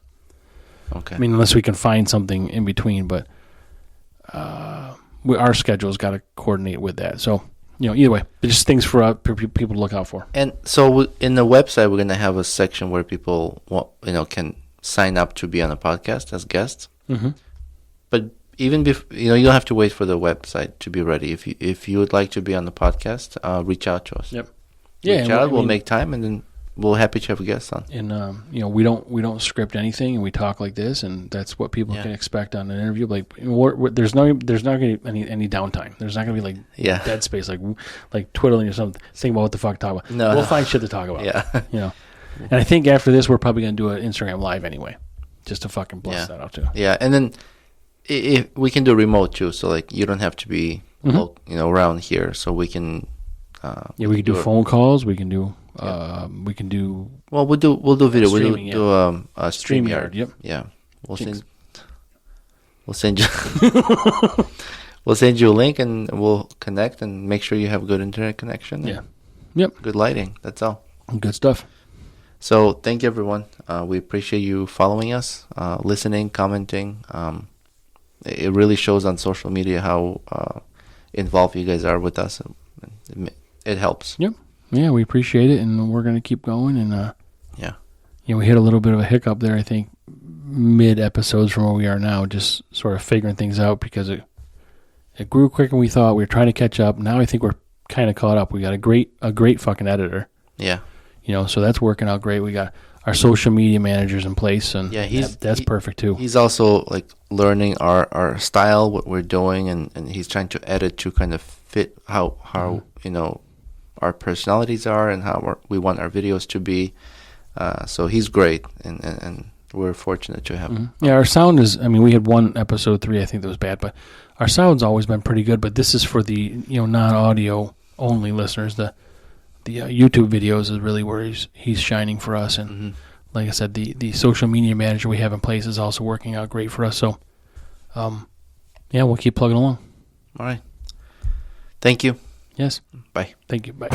Okay.
I mean, unless we can find something in between, but our schedule's got to coordinate with that. So either way, but just things for people to look out for.
And so in the website, we're going to have a section where people, can sign up to be on a podcast as guests.
Mm-hmm.
But even you don't have to wait for the website to be ready. If you would like to be on the podcast, reach out to us.
Yep.
Reach out. We'll make time, and then we're happy to have a guest on.
And we don't script anything, and we talk like this, and that's what people can expect on an interview. Like there's not going to be any downtime. There's not going to be like dead space, like twiddling or something. Think about what the fuck to talk about.
No,
we'll find shit to talk about.
Yeah.
And I think after this, we're probably going to do an Instagram live anyway, just to fucking blast that out too.
Yeah, and then if we can do remote too, so like you don't have to be around here, so we can.
We can do phone calls. We can do. We can do.
Well, we'll do video.
Streaming,
we'll do a StreamYard.
Yep.
Yeah. We'll send you. We'll send you a link, and we'll connect, and make sure you have good internet connection.
Yeah. Yep.
Good lighting. That's all.
Good stuff.
So thank you, everyone. We appreciate you following us, listening, commenting. It really shows on social media how involved you guys are with us. It helps.
Yep. Yeah, we appreciate it, and we're going to keep going. And we hit a little bit of a hiccup there, I think, mid episodes from where we are now, just sort of figuring things out because it grew quicker than we thought. We were trying to catch up. Now I think we're kind of caught up. We got a great fucking editor.
Yeah.
So that's working out great. We got our social media managers in place, and that's perfect too.
He's also like learning our style, what we're doing, and he's trying to edit to kind of fit how our personalities are and how we want our videos to be. So he's great, and we're fortunate to have him.
Yeah, our sound is, we had one episode 3, I think that was bad, but our sound's always been pretty good, but this is for the, non-audio only listeners. The YouTube videos is really where he's shining for us, and like I said, the social media manager we have in place is also working out great for us, so we'll keep plugging along.
All right. Thank you.
Yes.
Bye.
Thank you. Bye.